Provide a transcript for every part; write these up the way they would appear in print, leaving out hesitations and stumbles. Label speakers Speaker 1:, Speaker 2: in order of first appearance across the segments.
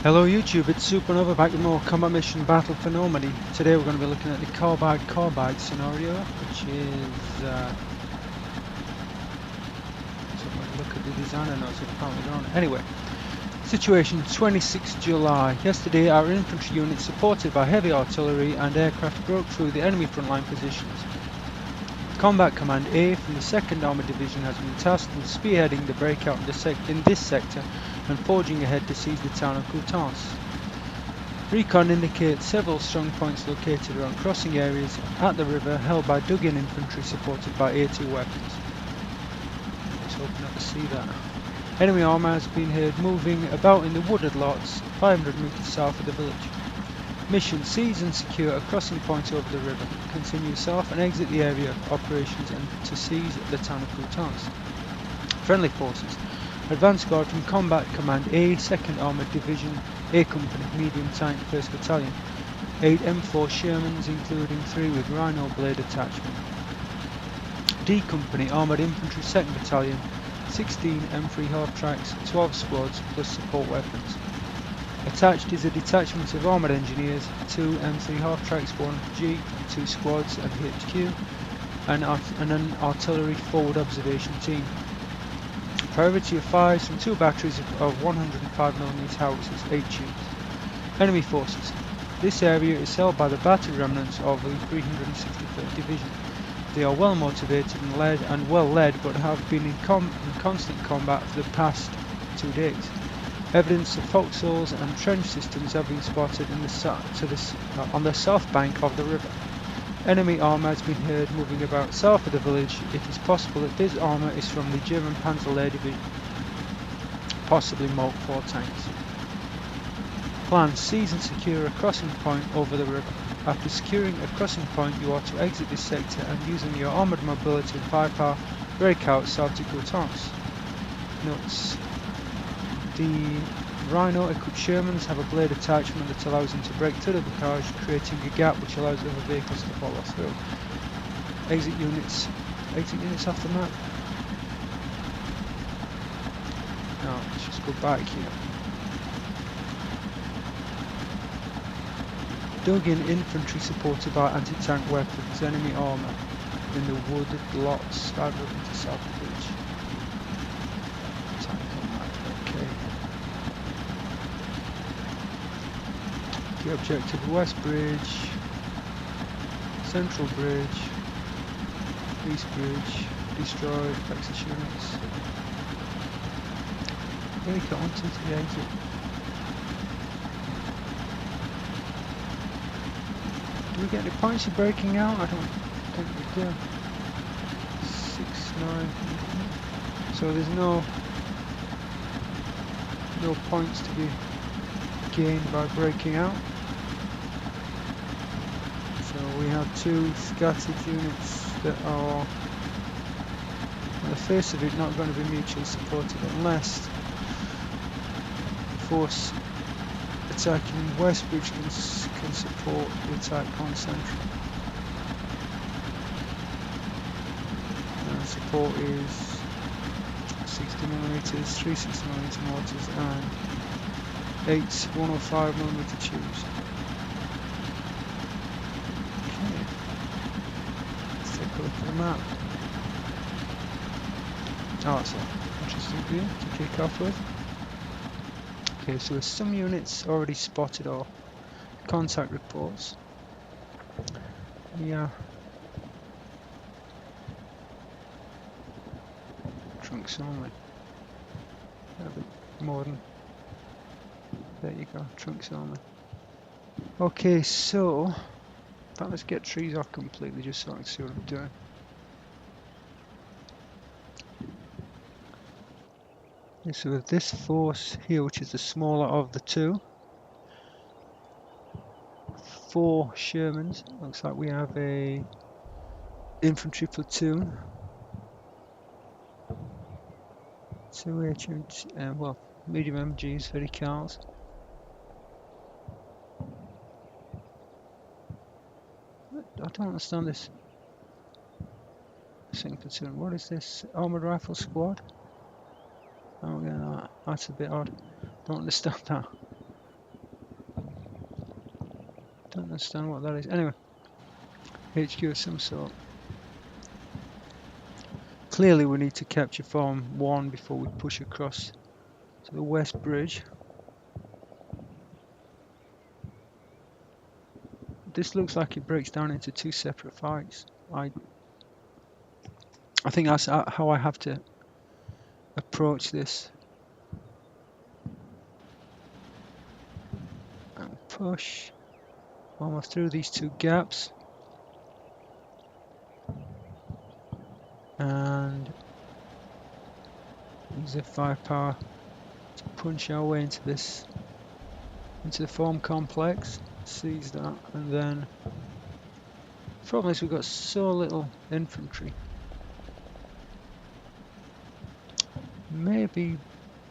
Speaker 1: Hello YouTube, it's Supernova back with more combat mission Battle for Normandy. Today we're going to be looking at the Carbide Carbide scenario, which is, let's have a look at the designer notes, apparently don't. Anyway, situation 26 July. Yesterday our infantry unit supported by heavy artillery and aircraft broke through the enemy frontline positions. Combat Command A from the 2nd Armoured Division has been tasked with spearheading the breakout in this sector and forging ahead to seize the town of Coutances. Recon indicates several strong points located around crossing areas at the river held by dug-in infantry supported by A2 weapons. Let's hope not to see that. Enemy armour has been heard moving about in the wooded lots 500 metres south of the village. Mission: seize and secure a crossing point over the river. Continue south and exit the area of operations and to seize the town of Coutances. Friendly forces. Advance guard from Combat Command A, 2nd Armoured Division, A Company, Medium Tank, 1st Battalion. 8 M4 Shermans, including 3 with Rhino Blade attachment. D Company, Armoured Infantry, 2nd Battalion, 16 M3 half-tracks, 12 squads plus support weapons. Attached is a detachment of Armoured Engineers, 2 M3 half-tracks, 1 G, 2 squads and HQ, and an artillery forward observation team. Priority of fires from 2 batteries of 105mm howitzers, 8 tubes. Enemy forces. This area is held by the battered remnants of the 363rd Division. They are well motivated and well led, but have been in constant combat for the past 2 days. Evidence of foxholes and trench systems have been spotted on the south bank of the river. Enemy armour has been heard moving about south of the village. It is possible that this armour is from the German Panzer Lehr Division, possibly Mark 4 tanks. Plan: seize and secure a crossing point over the river. After securing a crossing point, you are to exit this sector and, using your armoured mobility and firepower, break out south to Coutances. Notes: the Rhino-equipped Shermans have a blade attachment that allows them to break through the blockage, creating a gap which allows other vehicles to follow through. Exit units off the map. Now let's just go back here. Dug-in infantry supported by anti-tank weapons. Enemy armour in the wooded lots 500 metres south of the village. Tank on that, okay. The objective: West Bridge, Central Bridge, East Bridge, destroyed, Axis units. Really got onto the exit. Do we get any points for breaking out? I don't think we do. 6, 9. So there's no points to be gained by breaking out. So we have 2 scattered units that are, on the face of it, not going to be mutually supportive unless force attacking West Bridge can support the attack on Central. And support is 60mm, 3 60mm mortars and 8 105mm tubes. Okay, let's take a look at the map. Oh, that's an interesting view to kick off with. Okay, so there's some units already spotted or contact reports. Yeah. Trunks only. A bit more than. There you go, trunks only. Okay, so in fact, let's get trees off completely just so I can see what I'm doing. Okay, so with this force here, which is the smaller of the 2, 4 Shermans. Looks like we have a infantry platoon. 2 HMs, well, medium MGs, 30 cals. I don't understand this. Second platoon. What is this? Armoured rifle squad? Oh yeah, that's a bit odd. Don't understand that. don't understand what that is. Anyway, HQ of some sort. Clearly we need to capture Farm 1 before we push across to the West Bridge. This looks like it breaks down into two separate fights. I think that's how I have to approach this. And push almost through these two gaps. And use the firepower to punch our way into this, into the Farm complex. Seize that, and then the problem is we've got so little infantry. Maybe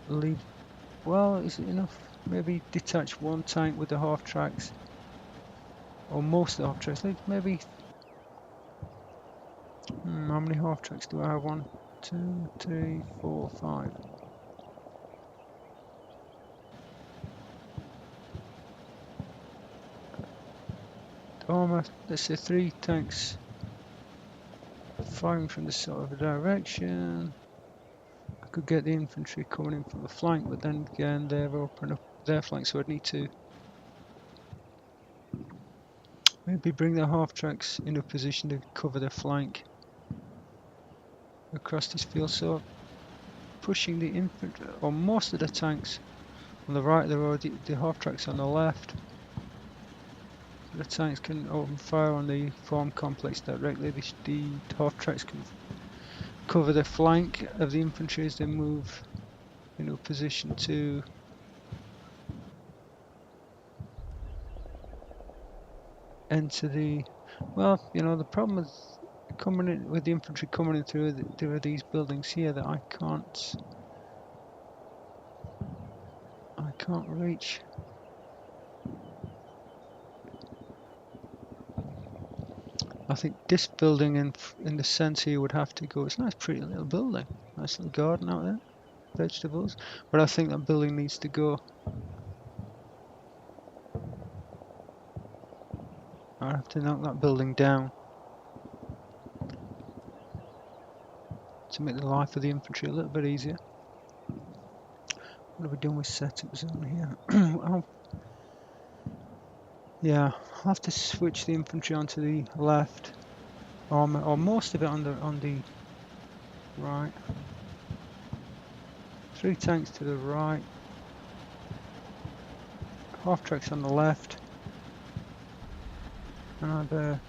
Speaker 1: leave. Well, is it enough? Maybe detach one tank with the half tracks, or most of the half tracks. Maybe. How many half tracks do I have? 1, 2, 3, 4, 5. Armor. Let's say 3 tanks firing from this sort of a direction. I could get the infantry coming in from the flank, but then again they've opened up their flank, so I'd need to maybe bring the half tracks into a position to cover their flank across this field. So pushing the infantry, or most of the tanks on the right of the road, the half tracks on the left. The tanks can open fire on the Farm complex directly. The half tracks can cover the flank of the infantry as they move into a position to enter the. Well, you know, the problem with coming in with the infantry coming in through these buildings here that I can't reach. I think this building in the sense here would have to go. It's a nice pretty little building, nice little garden out there, vegetables, but I think that building needs to go. I have to knock that building down to make the life of the infantry a little bit easier. What are we doing with setup zone here? Yeah, I'll have to switch the infantry onto the left, or most of it on the right. 3 tanks to the right, half tracks on the left, and I'd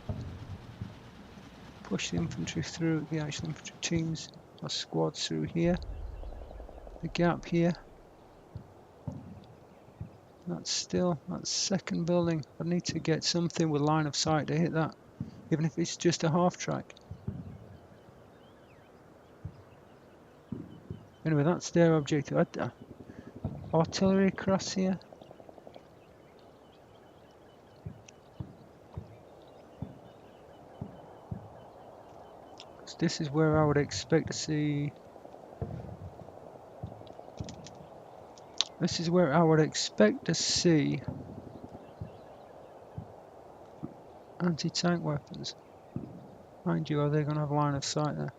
Speaker 1: push the infantry through, the actual infantry teams or squads through here, the gap here. That second building. I need to get something with line of sight to hit that, even if it's just a half track. Anyway, that's their objective. Artillery across here. So this is where I would expect to see. This is where I would expect to see anti-tank weapons. Mind you, are they going to have line of sight there?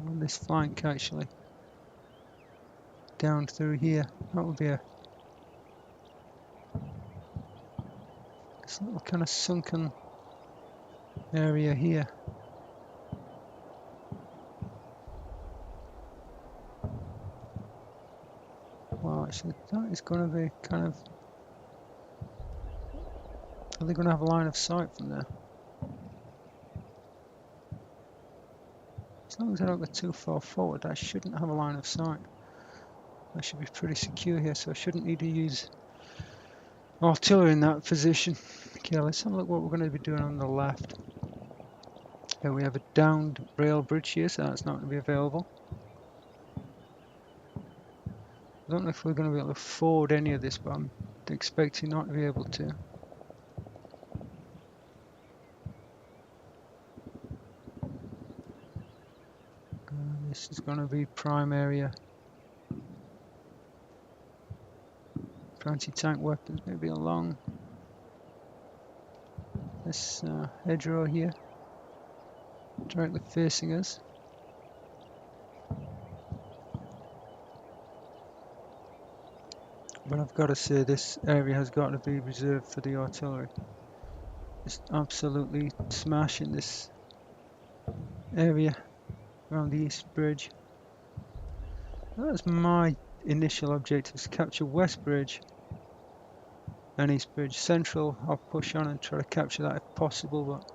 Speaker 1: On this flank, actually. Down through here. That would be this little kind of sunken area here. Well, actually, that is going to be kind of. Are they going to have a line of sight from there? As long as I don't go too far forward, I shouldn't have a line of sight. I should be pretty secure here, so I shouldn't need to use artillery in that position. Okay, let's have a look what we're going to be doing on the left. Here we have a downed rail bridge here, so that's not going to be available. I don't know if we're going to be able to ford any of this, but I'm expecting not to be able to. This is going to be prime area for anti-tank weapons, maybe along this hedgerow here, directly facing us. But I've got to say, this area has got to be reserved for the artillery. Just absolutely smashing this area around the East Bridge. That's my initial objective, is capture West Bridge and East Bridge. Central, I'll push on and try to capture that if possible, but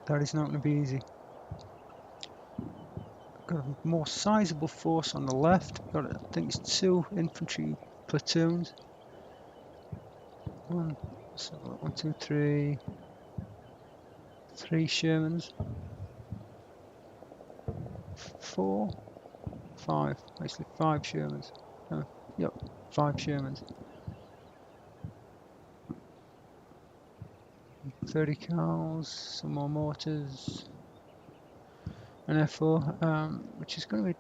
Speaker 1: that is not going to be easy. I've got a more sizable force on the left. I've got, I think it's 2 infantry platoons. 1, 2, 3. 3 Shermans. 4, 5. Actually, 5 Shermans. Yep, 5 Shermans. 30 cows, some more mortars, an FO, which is going to be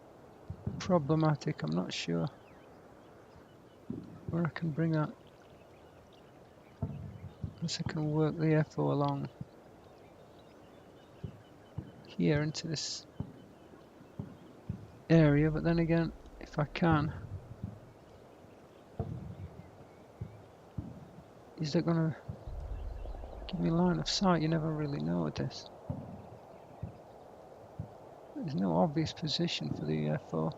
Speaker 1: problematic. I'm not sure where I can bring that. Unless I can work the FO along here into this area, but then again, if I can, is that going to give me line of sight? You never really know with this. There's no obvious position for the FO.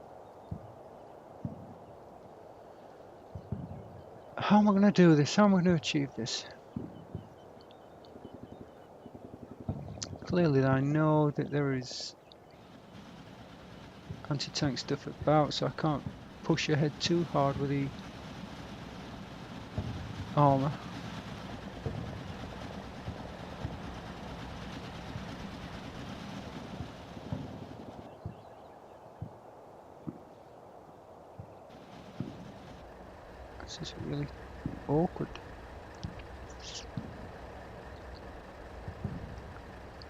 Speaker 1: How am I going to do this? How am I going to achieve this? Clearly I know that there is anti-tank stuff about, so I can't push ahead too hard with the armour. This is really awkward.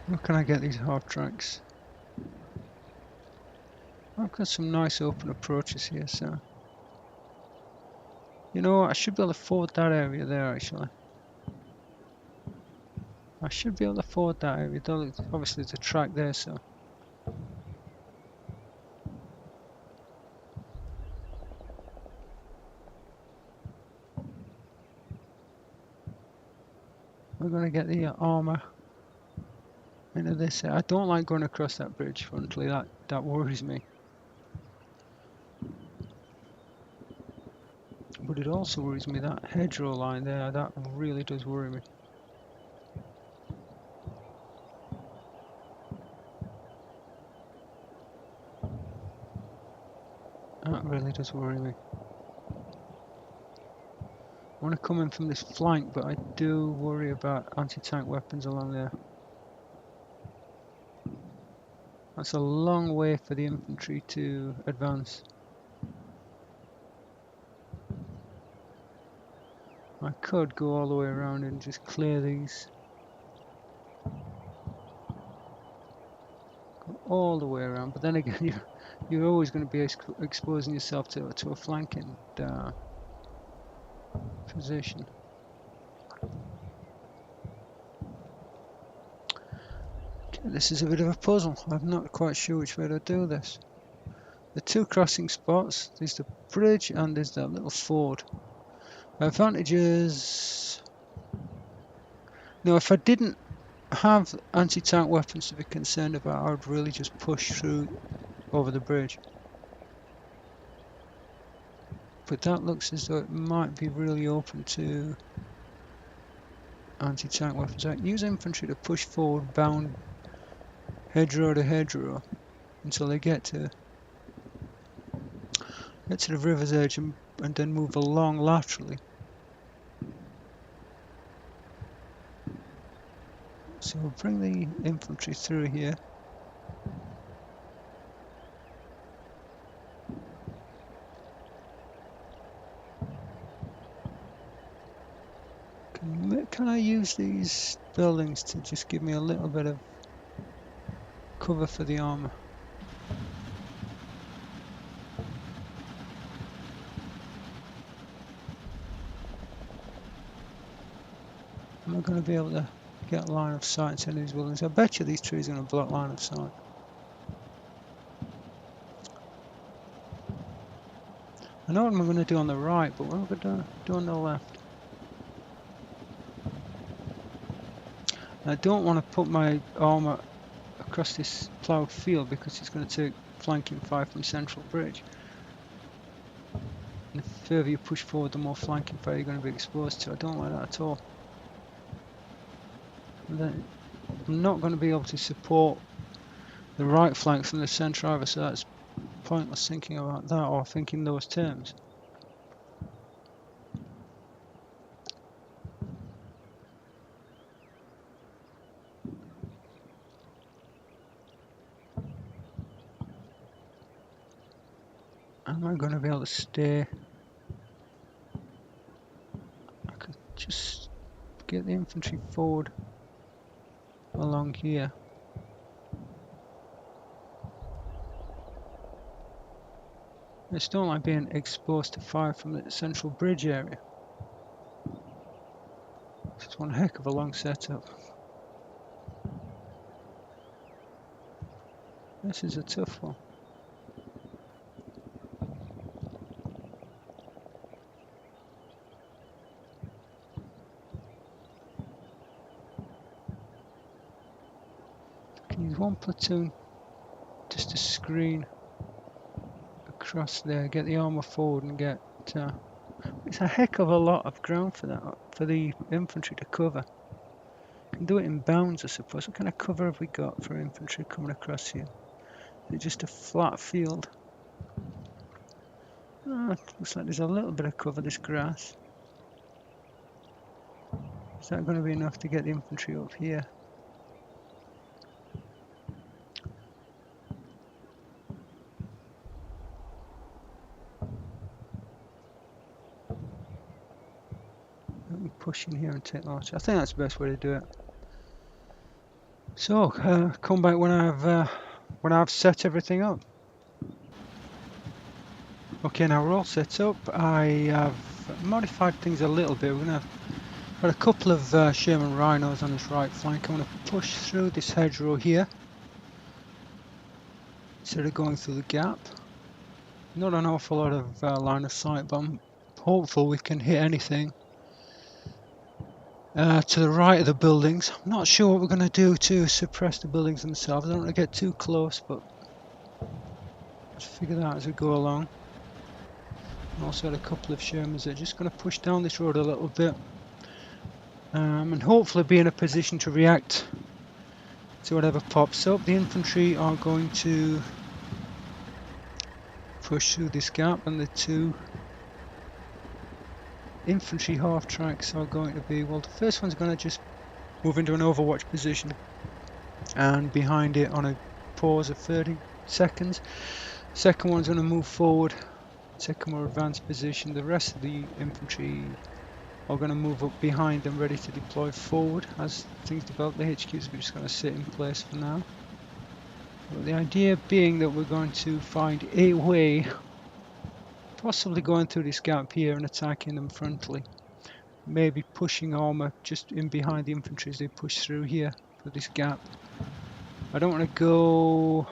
Speaker 1: Where can I get these half tracks? I've got some nice open approaches here, so you know what, I should be able to forward that area there actually. I should be able to forward that area, though obviously there's a track there, so we're going to get the armour into this. I don't like going across that bridge frontally, that worries me. But it also worries me, that hedgerow line there, that really does worry me. That really does worry me. I want to come in from this flank, but I do worry about anti-tank weapons along there. That's a long way for the infantry to advance. I could go all the way around and just clear these. Go all the way around, but then again, you're always going to be exposing yourself to a flanking position. Okay, this is a bit of a puzzle. I'm not quite sure which way to do this. The 2 crossing spots, there's the bridge and there's that little ford. Advantages. Now, if I didn't have anti-tank weapons to be concerned about, I would really just push through over the bridge. But that looks as though it might be really open to anti-tank weapons. I can use infantry to push forward, bound hedgerow to hedgerow until they get to the river's edge and then move along laterally. So we'll bring the infantry through here. Can I use these buildings to just give me a little bit of cover for the armour? not going to be able to get line of sight into any of these buildings. I bet you these trees are going to block line of sight. I know what I'm going to do on the right, but what am I going to do on the left? I don't want to put my armour across this ploughed field because it's going to take flanking fire from Central Bridge. And the further you push forward, the more flanking fire you're going to be exposed to. I don't like that at all. And then I'm not going to be able to support the right flank from the centre either, so that's pointless thinking about that or thinking those terms. Am I going to be able to stay? I could just get the infantry forward along here. I just don't like being exposed to fire from the central bridge area. It's one heck of a long setup. This is a tough one. I can use one platoon just to screen across there, get the armour forward and get... it's a heck of a lot of ground for that, for the infantry to cover. You can do it in bounds, I suppose. What kind of cover have we got for infantry coming across here? Is it just a flat field? Looks like there's a little bit of cover, this grass. Is that going to be enough to get the infantry up here? Let me push in here and take the archer. I think that's the best way to do it. So, come back when I've set everything up. Okay, now we're all set up. I have modified things a little bit. We're going to have a couple of Sherman Rhinos on this right flank. I'm going to push through this hedgerow here instead of going through the gap. Not an awful lot of line of sight, but I'm hopeful we can hit anything to the right of the buildings. I'm not sure what we're going to do to suppress the buildings themselves. I don't want to get too close, but let's figure that out as we go along. I also had a couple of Shermans that are just going to push down this road a little bit and hopefully be in a position to react to whatever pops up. The infantry are going to push through this gap, and the two infantry half tracks are going to be, well, the first one's going to just move into an overwatch position and behind it on a pause of 30 seconds. Second one's going to move forward, take a more advanced position. The rest of the infantry are going to move up behind them, ready to deploy forward as things develop. The HQs are just going to sit in place for now. But the idea being that we're going to find a way, possibly going through this gap here and attacking them frontally. Maybe pushing armour just in behind the infantry as they push through here for this gap. I don't want to go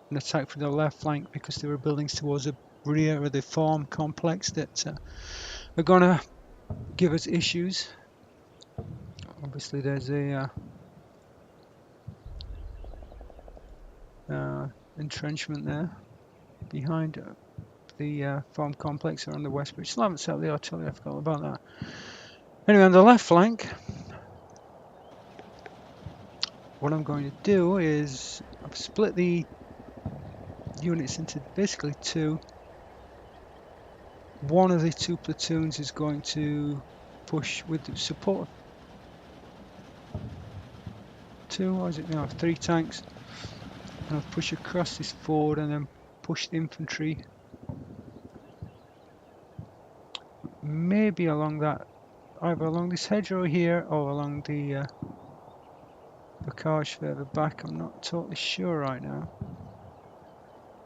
Speaker 1: and attack from the left flank because there are buildings towards the rear of the farm complex that are going to give us issues. Obviously there's a entrenchment there behind the farm complex or on the west bridge. Still haven't set up the artillery, I forgot about that. Anyway, on the left flank, what I'm going to do is I've split the units into basically two. One of the two platoons is going to push with the support of three tanks, and I'll push across this forward and then push the infantry maybe along that, either along this hedgerow here or along the bocage further back. I'm not totally sure right now,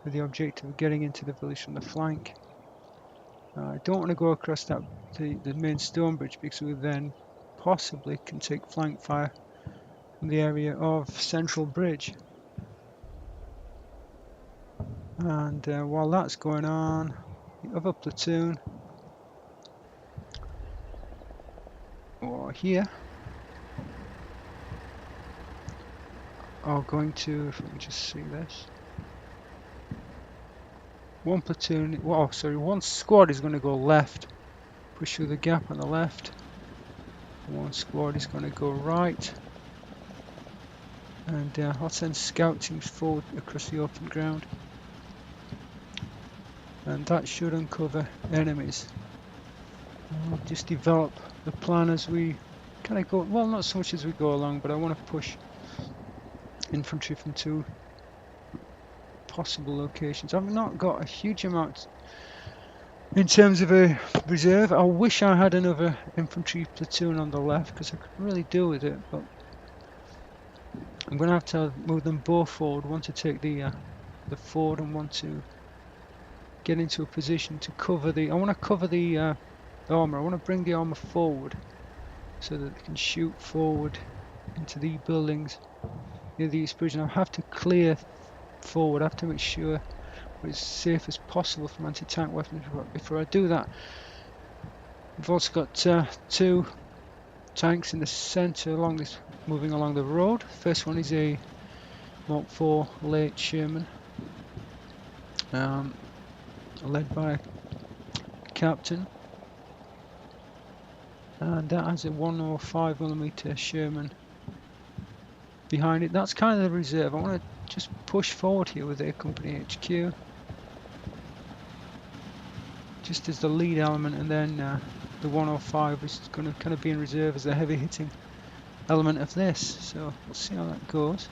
Speaker 1: with the objective of getting into the village from the flank. I don't want to go across that the main stone bridge because we would then possibly can take flank fire from the area of Central Bridge. And while that's going on, the other platoon here are going to, if we can just see this, one platoon, well, sorry, one squad is going to go left, push through the gap on the left. One squad is going to go right, and I'll send scout teams forward across the open ground, and that should uncover enemies. I'll just develop the plan as we kind of go, well, not so much as we go along, but I want to push infantry from two possible locations. I've not got a huge amount in terms of a reserve. I wish I had another infantry platoon on the left because I could really do with it, but I'm going to have to move them both forward. One to take the ford and one to get into a position to cover the, I want to cover the armour. I want to bring the armour forward so that they can shoot forward into the buildings near the East Bridge. And I have to clear forward. I have to make sure it's safe as possible from anti-tank weapons. Before I do that, we've also got two tanks in the centre along this, moving along the road. First one is a Mark IV late Sherman, led by a captain, and that has a 105mm Sherman behind it. That's kind of the reserve. I want to just push forward here with their company HQ, just as the lead element, and then the 105 is going to kind of be in reserve as a heavy hitting element of this. So we'll see how that goes.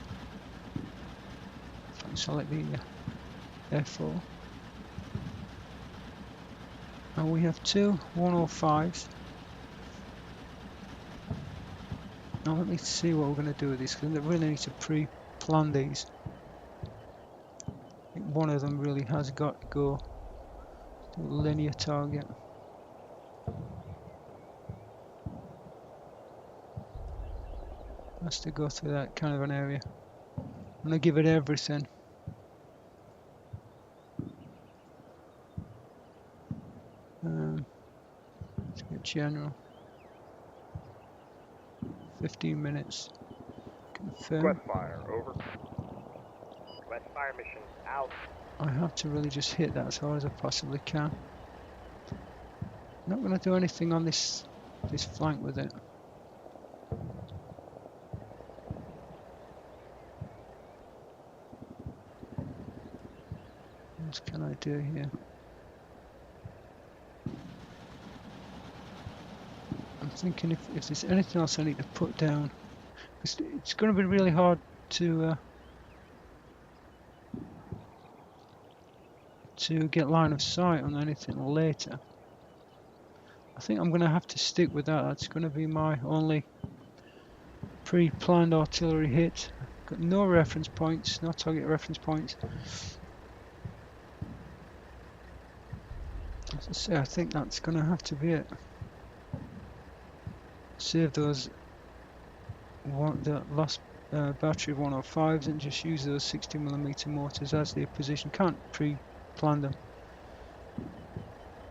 Speaker 1: If I can select the F4. And we have two 105s. Now let me see what we're going to do with this, because I really need to pre-plan these. I think one of them really has got to go to a linear target. Has to go through that kind of an area. I'm going to give it everything. Let's get general. 15 minutes. Confirm.
Speaker 2: Request fire, over. Request fire mission out.
Speaker 1: I have to really just hit that as hard as I possibly can. I'm not going to do anything on this flank with it. What can I do here? I'm thinking if there's anything else I need to put down, it's going to be really hard to get line of sight on anything later. I think I'm going to have to stick with that. That's going to be my only pre-planned artillery hit. Got no reference points, no target reference points. As I say, I think that's going to have to be it. Save those the last battery of 105s and just use those 60mm mortars as their position. Can't pre-plan them.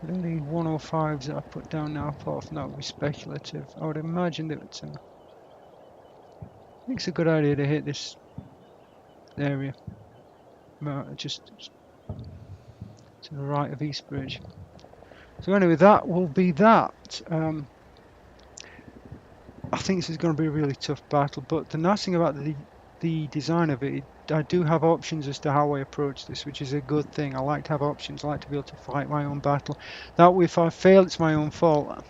Speaker 1: But only 105s that I put down now, apart from that, would be speculative. I would imagine that I think it's a good idea to hit this area, just to the right of East Bridge. So anyway, that will be that. I think this is going to be a really tough battle, but the nice thing about the design of it, I do have options as to how I approach this, which is a good thing. I like to have options. I like to be able to fight my own battle. That way, if I fail, it's my own fault. But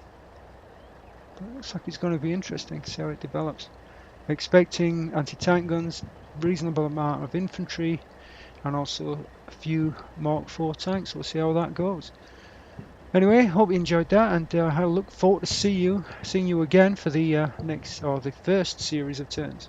Speaker 1: it looks like it's going to be interesting to see how it develops. Expecting anti-tank guns, reasonable amount of infantry, and also a few Mark IV tanks. We'll see how that goes. Anyway, hope you enjoyed that, and I look forward to seeing you again for the next, or the first series of turns.